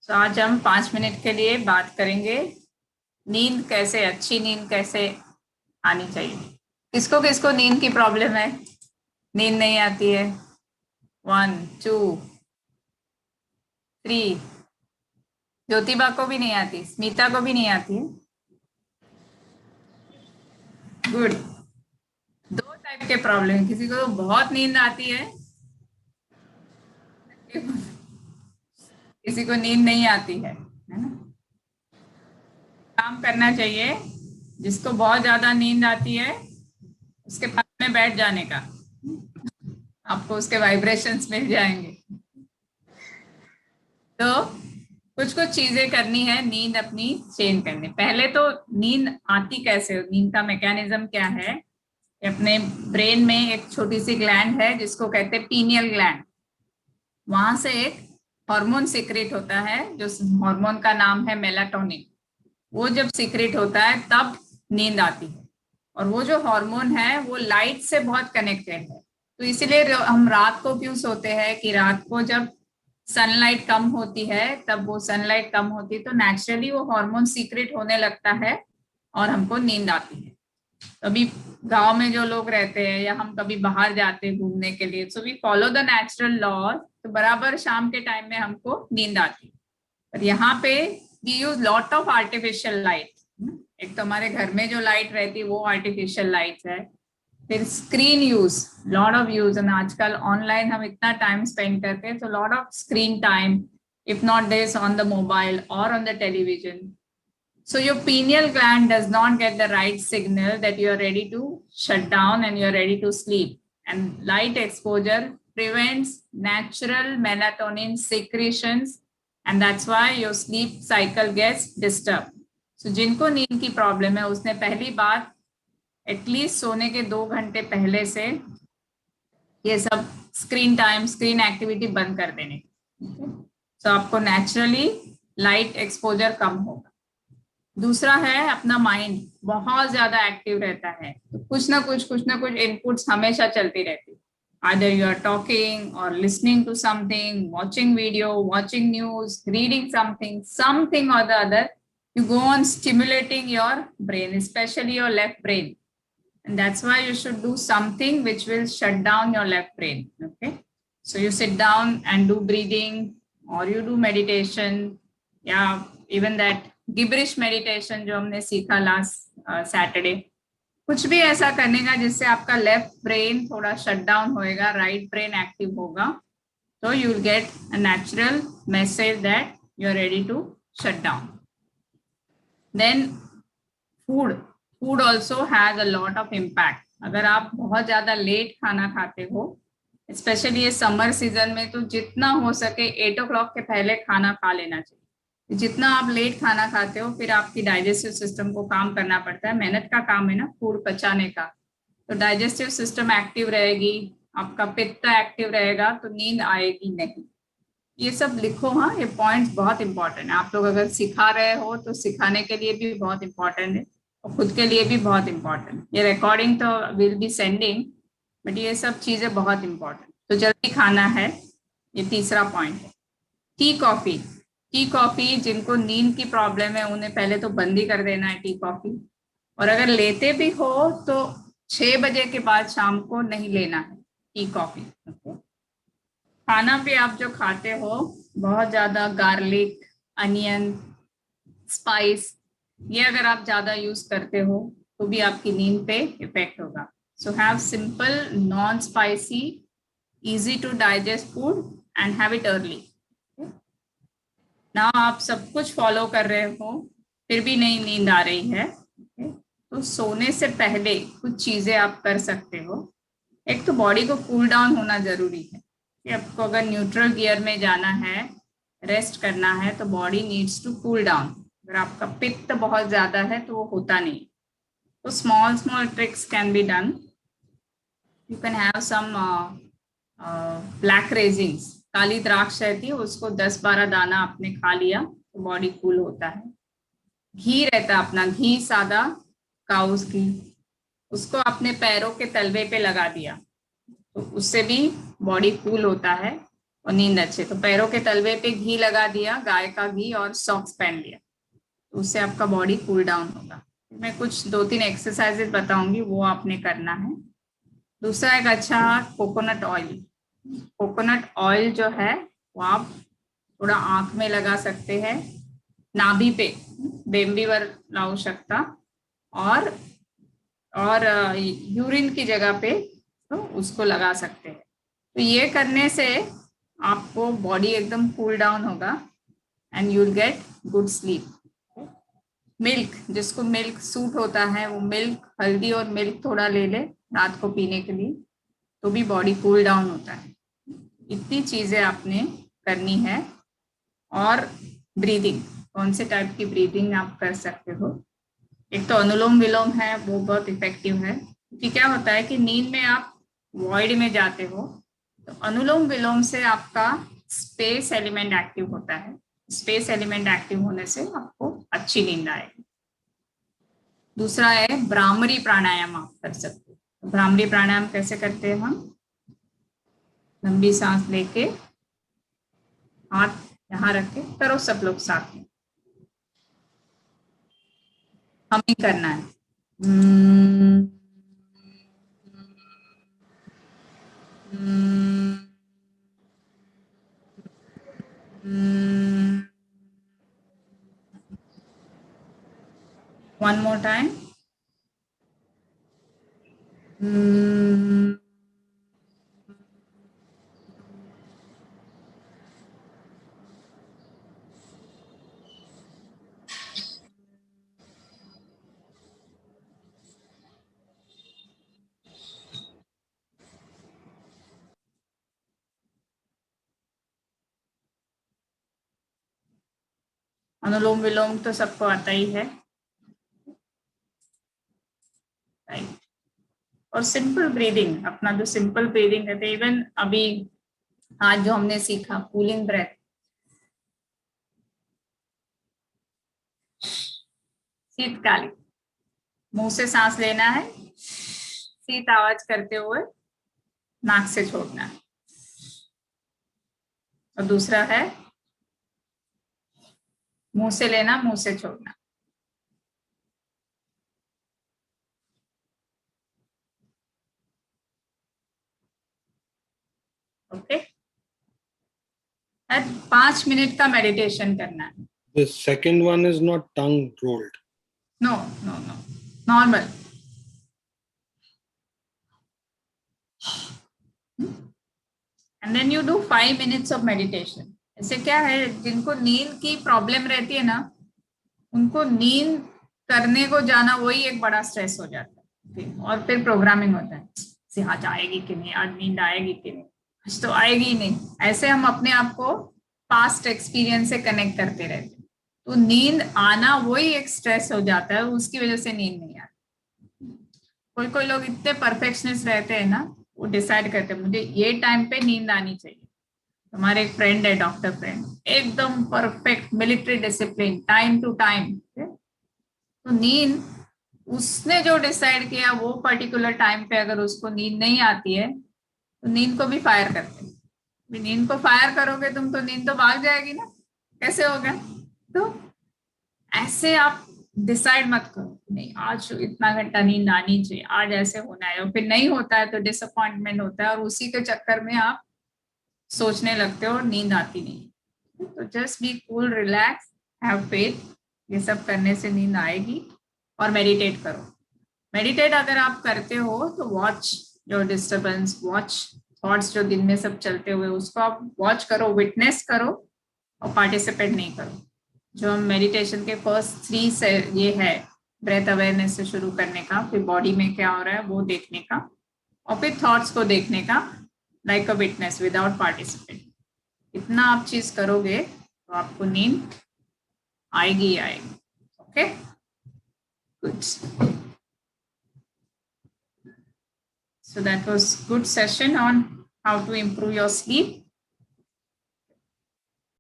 तो आज हम 5 मिनट के लिए बात करेंगे नींद कैसे, अच्छी नींद कैसे आनी चाहिए। किसको किसको नींद की प्रॉब्लम है, नींद नहीं आती है? 1 2 3। ज्योतिबा को भी नहीं आती, स्मिता को भी नहीं आती है। गुड। दो टाइप के प्रॉब्लम है, किसी को तो बहुत नींद आती है, किसी को नींद नहीं आती है ना। काम करना चाहिए, जिसको बहुत ज्यादा नींद आती है उसके पास में बैठ जाने का, आपको उसके वाइब्रेशंस मिल जाएंगे। तो कुछ कुछ चीजें करनी है नींद अपनी चेंज करनी। पहले तो नींद आती कैसे, नींद का मैकेनिज्म क्या है। अपने ब्रेन में एक छोटी सी ग्लैंड है जिसको कहते हैं पीनियल ग्लैंड। वहां से एक हार्मोन सीक्रेट होता है, जो हार्मोन का नाम है मेलाटोनिन। वो जब सीक्रेट होता है तब नींद आती है। और वो जो हार्मोन है वो लाइट से बहुत कनेक्टेड है। तो इसीलिए हम रात को क्यों सोते हैं कि रात को जब सनलाइट कम होती है, तब वो सनलाइट कम होती है तो नेचुरली वो हार्मोन सीक्रेट होने लगता है और हमको नींद आती है। कभी गांव में जो लोग रहते हैं या हम कभी बाहर जाते हैं घूमने के लिए, so we follow the natural law, तो बराबर शाम के टाइम में हमको नींद आती है। पर यहाँ पे we use lot of artificial light. एक तो हमारे घर में जो लाइट रहती है वो आर्टिफिशियल लाइट है। फिर screen use, lot of use, and आजकल ऑनलाइन हम इतना टाइम स्पेंड करते हैं, तो lot of screen time, if not this, on the mobile or on the television. So your pineal gland does not get the right signal that you are ready to shut down and you are ready to sleep. And light exposure prevents natural melatonin secretions, and that's why your sleep cycle gets disturbed. So जिनको नींद की problem है उसने पहली बात at least सोने के 2 घंटे पहले से ये सब स्क्रीन टाइम, स्क्रीन एक्टिविटी बंद कर देने। तो आपको नेचुरली लाइट एक्सपोजर कम होगा। दूसरा है अपना माइंड बहुत ज्यादा एक्टिव रहता है, तो कुछ ना कुछ इनपुट्स हमेशा चलती रहती है। either you are talking or listening to something, watching video, watching news, reading something or the other. You go on stimulating your brain, especially your left brain, and that's why you should do something which will shut down your left brain. Okay, so you sit down and do breathing, or you do meditation, yeah, even that gibberish meditation जो हमने सीखा last Saturday. कुछ भी ऐसा करने का जिससे आपका लेफ्ट ब्रेन थोड़ा शट डाउन होएगा, राइट ब्रेन एक्टिव होगा, तो you will get a natural message that you are ready to shut down. Then food, food also has a lot of impact. अगर आप बहुत ज्यादा लेट खाना खाते हो, स्पेशली ये समर सीजन में, तो जितना हो सके 8 o'clock के पहले खाना खा लेना चाहिए। जितना आप लेट खाना खाते हो फिर आपकी डाइजेस्टिव सिस्टम को काम करना पड़ता है, मेहनत का काम है ना फूड पचाने का। तो डाइजेस्टिव सिस्टम एक्टिव रहेगी, आपका पित्त एक्टिव रहेगा, तो नींद आएगी नहीं। ये सब लिखो, हाँ, ये पॉइंट्स बहुत इंपॉर्टेंट है। आप लोग अगर सिखा रहे हो तो सिखाने के लिए भी बहुत इंपॉर्टेंट है और खुद के लिए भी बहुत इंपॉर्टेंट। ये रिकॉर्डिंग तो विल बी सेंडिंग, बट ये सब चीजें बहुत इंपॉर्टेंट। तो जल्दी खाना है, ये तीसरा पॉइंट है। टी कॉफी, टी कॉफी जिनको नींद की प्रॉब्लम है उन्हें पहले तो बंद ही कर देना है टी कॉफी। और अगर लेते भी हो तो 6 बजे के बाद शाम को नहीं लेना है टी कॉफी। खाना भी आप जो खाते हो बहुत ज्यादा गार्लिक, अनियन, स्पाइस, ये अगर आप ज्यादा यूज करते हो तो भी आपकी नींद पे इफेक्ट होगा। So have simple, non spicy, easy to digest food and have it early. ना आप सब कुछ फॉलो कर रहे हो फिर भी नहीं नींद आ रही है, तो सोने से पहले कुछ चीजें आप कर सकते हो। एक तो बॉडी को कूल डाउन होना जरूरी है कि आपको अगर न्यूट्रल गियर में जाना है, रेस्ट करना है, तो body needs to cool down. अगर आपका पित्त बहुत ज्यादा है तो वो होता नहीं। तो small small tricks can be done. You can have some black raisins, काली द्राक्ष रहती है, उसको 10-12 दाना आपने खा लिया तो बॉडी कूल होता है। घी रहता है अपना, घी सादा काउस घी, उसको अपने पैरों के तलवे पे लगा दिया तो उससे भी बॉडी कूल होता है। और नींद अच्छे। तो पैरों के तलवे पे घी लगा दिया, गाय का घी, और सॉक्स पहन लिया, तो उससे आपका बॉडी कूल डाउन होगा। मैं कुछ 2-3 एक्सरसाइजेस बताऊंगी, वो आपने करना है। दूसरा एक अच्छा कोकोनट ऑयल। कोकोनट ऑयल जो है वो आप थोड़ा आंख में लगा सकते हैं, नाभि पे, बेंबीवर लावू शकता, और यूरिन की जगह पे तो उसको लगा सकते हैं। तो ये करने से आपको बॉडी एकदम कूल डाउन होगा and you will get good sleep. Milk, जिसको मिल्क सूट होता है वो मिल्क, हल्दी और मिल्क थोड़ा ले ले रात को पीने के लिए, तो भी बॉडी कूल डाउन होता है। इतनी चीजें आपने करनी है। और ब्रीदिंग, कौन से टाइप की ब्रीदिंग आप कर सकते हो? एक तो अनुलोम विलोम है, वो बहुत इफेक्टिव है, क्योंकि क्या होता है कि नींद में आप वॉइड में जाते हो, तो अनुलोम विलोम से आपका स्पेस एलिमेंट एक्टिव होता है। स्पेस एलिमेंट एक्टिव होने से आपको अच्छी नींद आएगी। दूसरा है भ्रामरी प्राणायाम, आप कर सकते हो। भ्रामरी प्राणायाम कैसे करते हैं हम? लंबी सांस लेके हाथ यहाँ रख के करो सब लोग साथ में, हमें करना है। One more time. अनुलोम विलोम तो सबको आता ही है, राइट? और सिंपल ब्रीदिंग, अपना जो सिंपल ब्रीदिंग रहते, इवन अभी आज जो हमने सीखा कूलिंग ब्रेथ, शीतकालीन, मुंह से सांस लेना है, शीत आवाज करते हुए नाक से छोड़ना है। और दूसरा है मुंह से लेना, मुंह से छोड़ना। ओके, 5 मिनट का मेडिटेशन करना है। The second one is not tongue rolled. No, normal. And then you do 5 minutes of meditation. ऐसे क्या है, जिनको नींद की प्रॉब्लम रहती है ना, उनको नींद करने को जाना वही एक बड़ा स्ट्रेस हो जाता है। और फिर प्रोग्रामिंग होता है, आज आएगी कि नहीं, आज नींद आएगी कि नहीं, आज तो आएगी ही नहीं। ऐसे हम अपने आप को पास्ट एक्सपीरियंस से कनेक्ट करते रहते हैं, तो नींद आना वही एक स्ट्रेस हो जाता है, उसकी वजह से नींद नहीं आती। कोई कोई लोग इतने परफेक्शनिस्ट रहते हैं ना, वो डिसाइड करते हैं मुझे ये टाइम पे नींद आनी चाहिए। हमारे एक फ्रेंड है, डॉक्टर फ्रेंड, एकदम perfect military discipline, time to time. तो नींद उसने जो डिसाइड किया वो पर्टिकुलर टाइम पे अगर उसको नींद नहीं आती है तो नींद को भी फायर करते हैं। नींद को फायर करोगे तुम तो नींद तो भाग जाएगी ना, कैसे होगा? तो ऐसे आप डिसाइड मत करो नहीं आज इतना घंटा नींद आनी चाहिए, आज ऐसे होना है, और फिर नहीं होता है तो डिसअपॉइंटमेंट होता है, और उसी के चक्कर में आप सोचने लगते हो और नींद आती नहीं। तो just be cool, relax, have faith, ये सब करने से नींद आएगी। और मेडिटेट करो। मेडिटेट अगर आप करते हो तो watch your disturbance, watch thoughts जो दिन में सब चलते हुए, उसको आप वॉच करो, विटनेस करो, और पार्टिसिपेट नहीं करो। जो हम मेडिटेशन के फर्स्ट 3 से ये है, ब्रेथ अवेयरनेस से शुरू करने का, फिर बॉडी में क्या हो रहा है वो देखने का, और फिर थॉट्स को देखने का, like a witness without participate. इतना आप चीज करोगे तो आपको नींद आएगी ही आएगी। Okay, good. So that was good session on how to improve your sleep.